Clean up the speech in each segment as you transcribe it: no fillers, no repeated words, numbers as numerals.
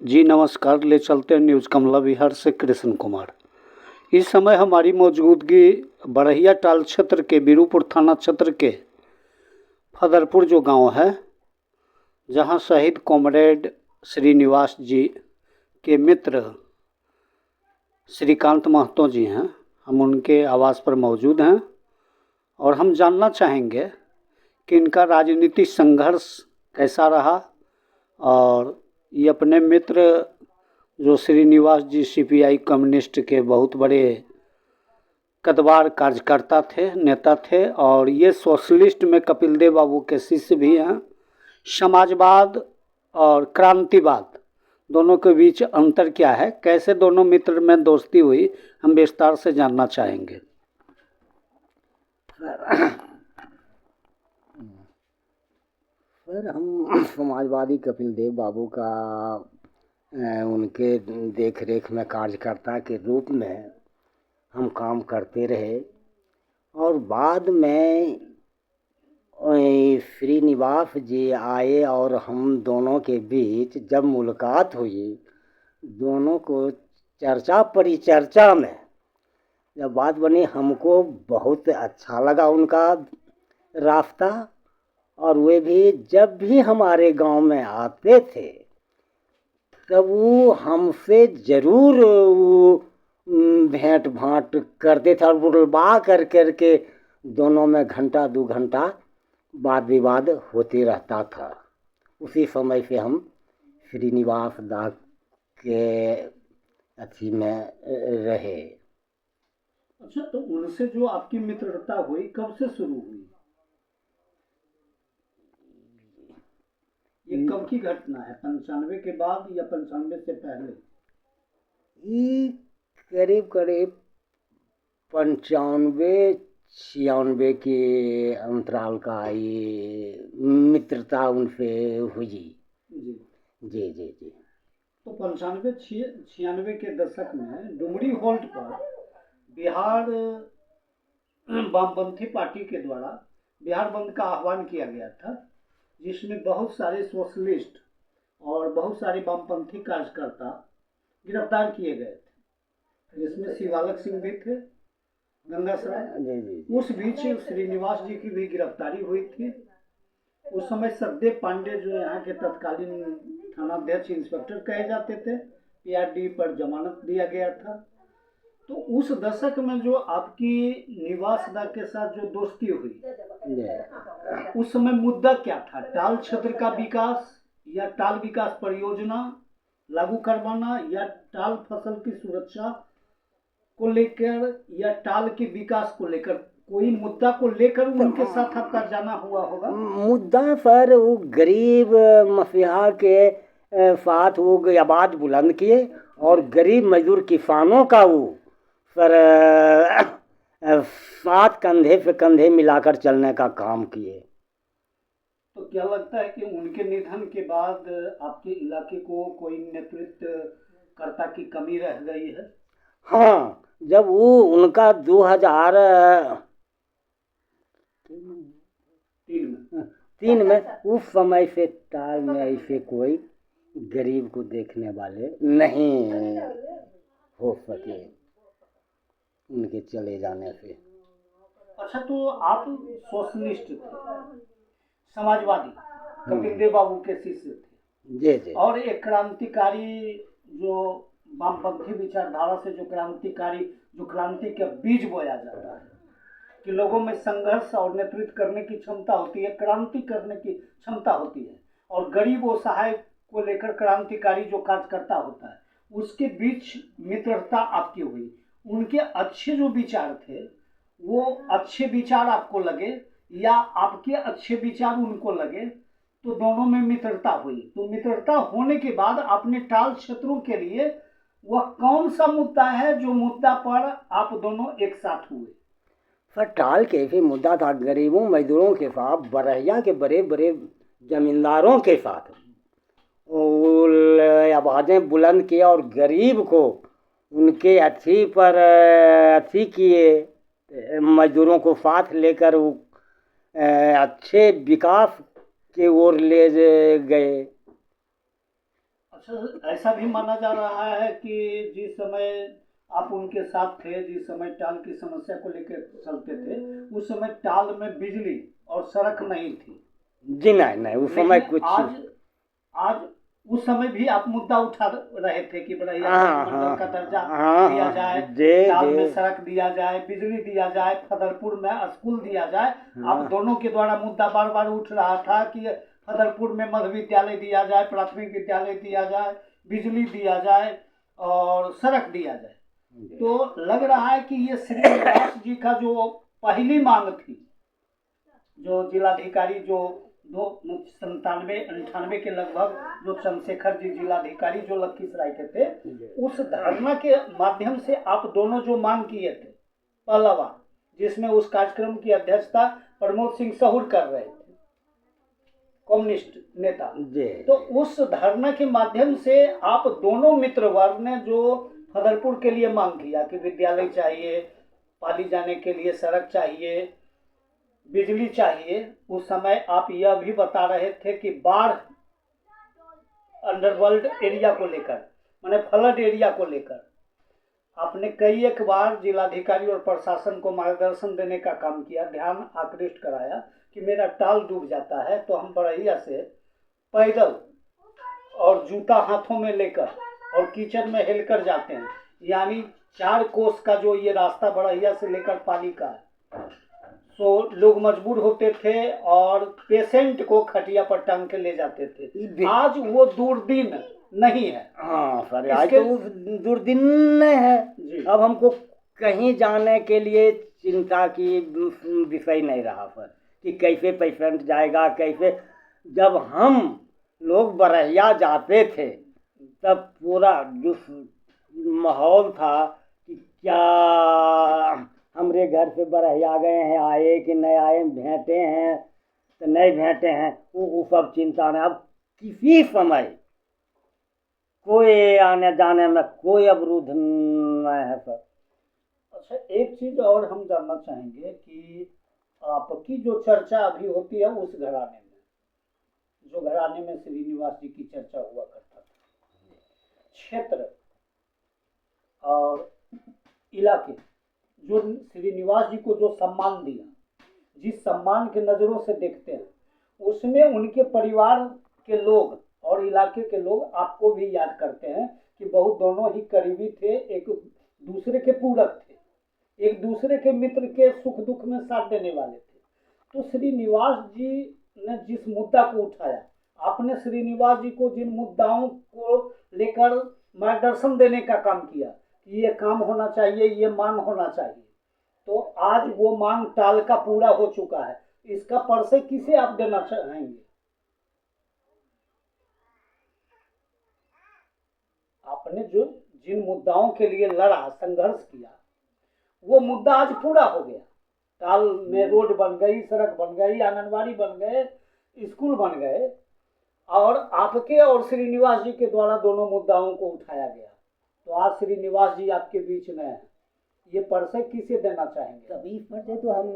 जी नमस्कार। ले चलते हैं न्यूज़ कमला विहार से कृष्ण कुमार। इस समय हमारी मौजूदगी बरहिया टाल क्षेत्र के बीरूपुर थाना क्षेत्र के फदरपुर जो गांव है, जहां शहीद कॉमरेड श्रीनिवास जी के मित्र श्रीकांत महतो जी हैं। हम उनके आवास पर मौजूद हैं और हम जानना चाहेंगे कि इनका राजनीतिक संघर्ष कैसा रहा और ये अपने मित्र जो श्रीनिवास जी सीपीआई कम्युनिस्ट के बहुत बड़े कद्दावर कार्यकर्ता थे, नेता थे और ये सोशलिस्ट में कपिल देव बाबू के शिष्य भी हैं। समाजवाद और क्रांतिवाद दोनों के बीच अंतर क्या है, कैसे दोनों मित्र में दोस्ती हुई, हम विस्तार से जानना चाहेंगे। सर, हम समाजवादी कपिल देव बाबू का उनके देख रेख में कार्यकर्ता के रूप में हम काम करते रहे और बाद में श्रीनिवास जी आए और हम दोनों के बीच जब मुलाकात हुई, दोनों को चर्चा परिचर्चा में जब बात बनी, हमको बहुत अच्छा लगा उनका रास्ता। और वे भी जब भी हमारे गांव में आते थे तब वो हमसे ज़रूर भेंट भांट करते थे और बुलवा कर के दोनों में घंटा 2 घंटा वाद विवाद होते रहता था। उसी समय से हम श्रीनिवास दास के अथी में रहे। अच्छा, तो उनसे जो आपकी मित्रता हुई कब से शुरू हुई? ये कब की घटना है? 95 के बाद या 95 से पहले? ये करीब 95-96 के अंतराल का ये मित्रता उनसे हुई। जी जी जी जी। तो 95-96 के दशक में डुमरी हॉल्ट पर बिहार वामपंथी पार्टी के द्वारा बिहार बंद का आह्वान किया गया था, जिसमें बहुत सारे सोशलिस्ट और बहुत सारे वामपंथी कार्यकर्ता गिरफ्तार किए गए थे, जिसमें शिवालक सिंह भी थे, गंगासराय। उस बीच श्रीनिवास जी की भी गिरफ्तारी हुई थी। उस समय सखदेव पांडे जो यहाँ के तत्कालीन थानाध्यक्ष इंस्पेक्टर कहे जाते थे, पीआरडी पर जमानत दिया गया था। तो उस दशक में जो आपकी निवास दा के साथ जो दोस्ती हुई, उस समय मुद्दा क्या था? टाल क्षेत्र का विकास या टाल विकास परियोजना लागू करवाना या टाल फसल की सुरक्षा को लेकर या टाल के विकास को लेकर, कोई मुद्दा को लेकर उनके साथ आपका जाना हुआ होगा? मुद्दा पर वो गरीब मसीहा के साथ वो आवाज बुलंद किए और गरीब मजदूर किसानों का वो पर साथ कंधे पे कंधे मिलाकर चलने का काम किए। तो क्या लगता है कि उनके निधन के बाद आपके इलाके को कोई नेतृत्व कर्ता की कमी रह गई है? हाँ, जब वो उनका 2003 में उस समय से टाल में ऐसे कोई गरीब को देखने वाले नहीं हो सके उनके चले जाने से। अच्छा, तो आप सोशलिस्ट थे, समाजवादी, कपिल देव बाबू के शिष्य थे। जी जी। और एक क्रांतिकारी जो वामपंथी विचारधारा से जो क्रांति का बीज बोया जाता है कि लोगों में संघर्ष और नेतृत्व करने की क्षमता होती है, क्रांति करने की क्षमता होती है, और गरीब और सहाय को लेकर क्रांतिकारी जो कार्यकर्ता होता है, उसके बीच मित्रता आपकी हुई। उनके अच्छे जो विचार थे वो अच्छे विचार आपको लगे या आपके अच्छे विचार उनको लगे, तो दोनों में मित्रता हुई। तो मित्रता होने के बाद आपने टाल क्षेत्रों के लिए वह कौन सा मुद्दा है जो मुद्दा पर आप दोनों एक साथ हुए? सर, टाल कैसे मुद्दा था? गरीबों मजदूरों के साथ, बरहिया के बड़े बड़े जमींदारों के साथ आवाज़ें बुलंद किए और गरीब को उनके अथी पर अथी किए, मजदूरों को साथ लेकर वो अच्छे विकास की ओर ले गए। अच्छा, ऐसा भी माना जा रहा है कि जिस समय आप उनके साथ थे, जिस समय टाल की समस्या को लेकर चलते थे, उस समय टाल में बिजली और सड़क नहीं थी। जी नहीं नहीं, उस समय लेकिन कुछ आज आज उस समय भी आप मुद्दा उठा रहे थे कि बड़ैया हाँ मंडल का दर्जा हाँ दिया हाँ, जाए, जे टाल में जे सड़क दिया जाए, बिजली दिया जाए, फदरपुर में स्कूल दिया जाए। हाँ आप दोनों के द्वारा मुद्दा बार बार उठ रहा था कि फदरपुर में मध्य विद्यालय दिया जाए, प्राथमिक विद्यालय दिया जाए, बिजली दिया जाए और सड़क दिया जाए। तो लग रहा है कि ये श्रीनिवास जी का जो पहली मांग थी, जो जिलाधिकारी जो 97-98 के लगभग जो चंद्रशेखर जी जिलाधिकारी जो लखीसराय के थे, उस धरना के माध्यम से आप दोनों जो मांग किए थे पहला बार, जिसमें उस कार्यक्रम की अध्यक्षता प्रमोद सिंह सहूर कर रहे थे, कम्युनिस्ट नेता। तो उस धरना के माध्यम से आप दोनों मित्र वर्ग ने जो फदरपुर के लिए मांग किया कि विद्यालय चाहिए, पाली जाने के लिए सड़क चाहिए, बिजली चाहिए, उस समय आप यह भी बता रहे थे कि बाढ़ अंडरवर्ल्ड एरिया को लेकर, माने फ्लड एरिया को लेकर आपने कई एक बार जिलाधिकारी और प्रशासन को मार्गदर्शन देने का काम किया, ध्यान आकृष्ट कराया कि मेरा टाल डूब जाता है तो हम बड़ैया से पैदल और जूता हाथों में लेकर और कीचड़ में हिलकर जाते हैं, यानी 4 कोस का जो ये रास्ता बड़ैया से लेकर पाली का है। तो लोग मजबूर होते थे और पेशेंट को खटिया पर टांग के ले जाते थे। आज वो दूरदीन नहीं है। हाँ सर, आज तो वो दुर्दिन है जी। अब हमको कहीं जाने के लिए चिंता की विषय नहीं रहा सर कि कैसे पेशेंट जाएगा, कैसे। जब हम लोग बरहिया जाते थे तब पूरा जो माहौल था कि क्या हमरे घर से बरहिया गए हैं, आए कि नहीं आए, भेंटे हैं तो नहीं भेंटे हैं, वो सब चिंता नहीं। अब किसी समय कोई आने जाने में कोई अवरोध नहीं है सर। अच्छा, एक चीज और हम जानना चाहेंगे कि आपकी जो चर्चा अभी होती है उस घराने में, जो घराने में श्रीनिवास जी की चर्चा हुआ करता था, क्षेत्र और इलाके, जो श्रीनिवास जी को जो सम्मान दिया, जिस सम्मान के नज़रों से देखते हैं, उसमें उनके परिवार के लोग और इलाके के लोग आपको भी याद करते हैं कि बहुत दोनों ही करीबी थे, एक दूसरे के पूरक थे, एक दूसरे के मित्र के सुख दुख में साथ देने वाले थे। तो श्रीनिवास जी ने जिस मुद्दा को उठाया, आपने श्रीनिवास जी को जिन मुद्दाओं को लेकर मार्गदर्शन देने का काम किया कि ये काम होना चाहिए, ये मांग होना चाहिए, तो आज वो मांग टाल का पूरा हो चुका है। इसका परिचय किसे आप देना चाहेंगे? आपने जो जिन मुद्दाओं के लिए लड़ा, संघर्ष किया, वो मुद्दा आज पूरा हो गया। टाल में रोड बन गई, सड़क बन गई, आंगनबाड़ी बन गए, स्कूल बन गए, और आपके और श्रीनिवास जी के द्वारा दोनों मुद्दाओं को उठाया गया। तो आज श्रीनिवास जी आपके बीच में है, ये परिचय किसे देना चाहेंगे? तभी परिचय तो हम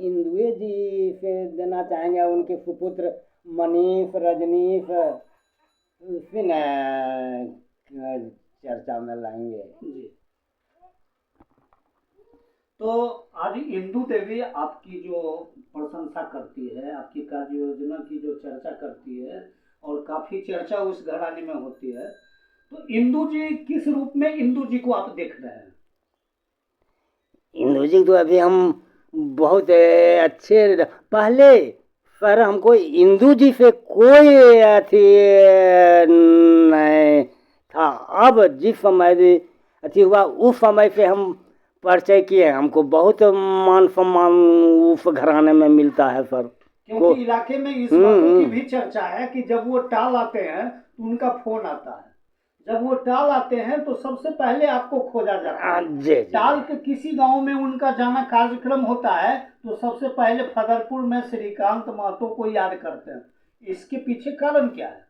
इंदुए जी से देना चाहेंगे, उनके सुपुत्र मनीष, रजनीश से न चर्चा में लाएंगे जी। तो आज इंदु देवी आपकी जो प्रशंसा करती है, आपकी कार्य योजना की जो चर्चा करती है और काफी चर्चा उस घराने में होती है, तो इंदु जी किस रूप में इंदु जी को आप देख रहे हैं? इंदु जी तो अभी हम बहुत अच्छे पहले पर हमको इंदु जी से कोई अथी नहीं था। अब जिस समय अथी हुआ उस समय से हम परिचय किए, हमको बहुत मान सम्मान उस घराने में मिलता है सर। क्योंकि इलाके में इस बातों की भी चर्चा है कि जब वो टाल आते हैं तो उनका फोन आता है, जब वो टाल आते हैं तो सबसे पहले आपको खोजा जाता है। टाल के किसी गांव में उनका जाना कार्यक्रम होता है तो सबसे पहले फदरपुर में श्रीकांत महतो को याद करते हैं। इसके पीछे कारण क्या है?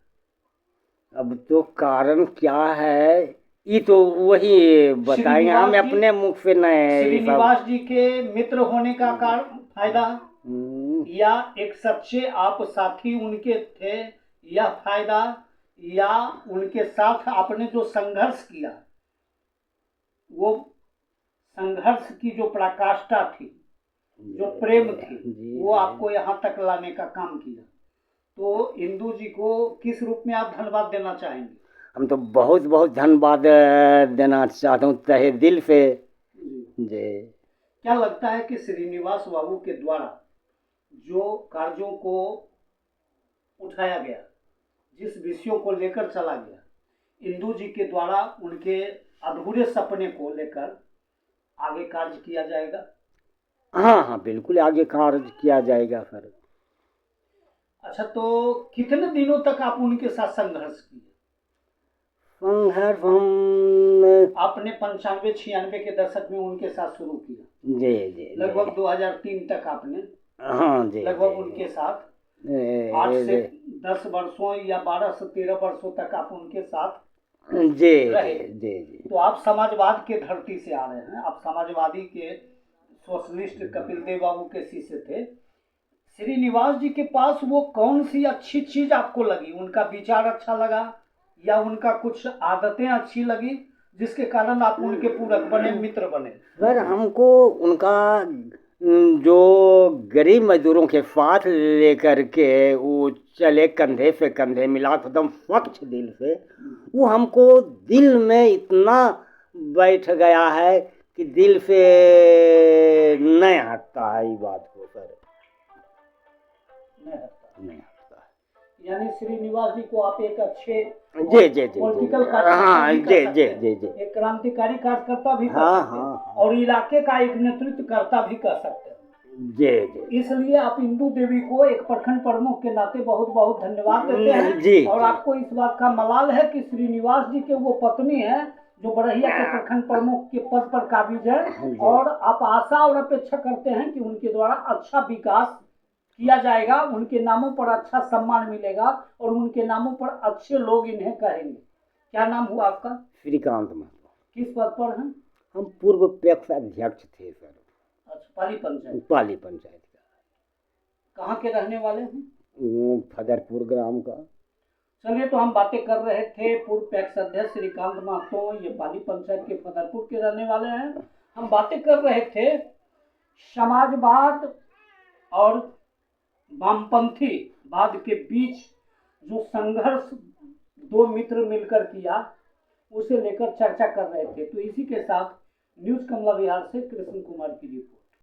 अब तो कारण क्या है ये तो वही बताएंगे, हम अपने मुख से नहीं। श्रीनिवास जी के मित्र होने का कारण फायदा, या एक सच्चे आप साथी उनके थे यह फायदा, या उनके साथ आपने जो संघर्ष किया, वो संघर्ष की जो पराकाष्ठा थी, जो प्रेम थी, वो आपको यहाँ तक लाने का काम किया। तो इंदू जी को किस रूप में आप धन्यवाद देना चाहेंगे? हम तो बहुत बहुत धन्यवाद देना चाहता हूँ तहे दिल से जी। क्या लगता है कि श्रीनिवास बाबू के द्वारा जो कार्यों को उठाया गया, जिस विषयों को लेकर चला गया, इंदू जी के द्वारा उनके अधूरे सपने को लेकर आगे कार्य किया जाएगा? हाँ हाँ बिल्कुल आगे कार्य किया जाएगा सर। अच्छा, तो कितने दिनों तक आप उनके साथ संघर्ष किए? संघर्ष हम आपने 95-96 के दशक में उनके साथ शुरू किया, जी जी लगभग 2003 तक आपने हाँ जी लगभग उनके साथ 8 से 10 वर्षों या 12 से 13 वर्षों तक आप उनके साथ जी रहे। जी जी। तो आप समाजवाद के धरती से आ रहे हैं, आप समाजवादी के सोशलिस्ट कपिल देव बाबू के शिष्य थे। श्रीनिवास जी के पास वो कौन सी अच्छी चीज आपको लगी? उनका विचार अच्छा लगा या उनका कुछ आदतें अच्छी लगी जिसके कारण आप उनके पूरक बने, मित्र बने? सर हमको उनका जो गरीब मजदूरों के साथ लेकर के वो चले कंधे से कंधे मिला एकदम स्वच्छ दिल से, वो हमको दिल में इतना बैठ गया है कि दिल से नहीं हटता है ये बात को सर, नहीं हटता है। यानी श्रीनिवास जी को आप एक अच्छे जी जी जी पॉलिटिकल हाँ जी जी जी जी एक क्रांतिकारी कार्यकर्ता भी कर हाँ सकते हैं, हाँ और इलाके का एक नेतृत्व करता भी कर सकते हैं। जी जी इसलिए आप इंदू देवी को एक प्रखंड प्रमुख के नाते बहुत बहुत धन्यवाद देते हैं जी, और जी। आपको इस बात का मलाल है कि श्रीनिवास जी के वो पत्नी है जो बड़हिया के प्रखंड प्रमुख के पद पर काबिज है, और आप आशा और अपेक्षा करते हैं कि उनके द्वारा अच्छा विकास किया जाएगा, उनके नामों पर अच्छा सम्मान मिलेगा और उनके नामों पर अच्छे लोग इन्हें कहेंगे। क्या नाम हुआ आपका? श्रीकांत महतो। किस पद पर हैं? हम पूर्व पैक्स अध्यक्ष थे सर। अच्छा, पाली पंचायत। पाली पंचायत का। कहाँ के रहने वाले हैं? वो फदरपुर ग्राम का। चलिए, तो हम बातें कर रहे थे पूर्व पैक्स अध्यक्ष श्रीकांत महतो, ये पाली पंचायत के फदरपुर के रहने वाले हैं। हम बातें कर रहे थे समाजवाद और वामपंथीवाद के बीच जो संघर्ष दो मित्र मिलकर किया, उसे लेकर चर्चा कर रहे थे। तो इसी के साथ न्यूज़ कमला विहार से कृष्ण कुमार की रिपोर्ट।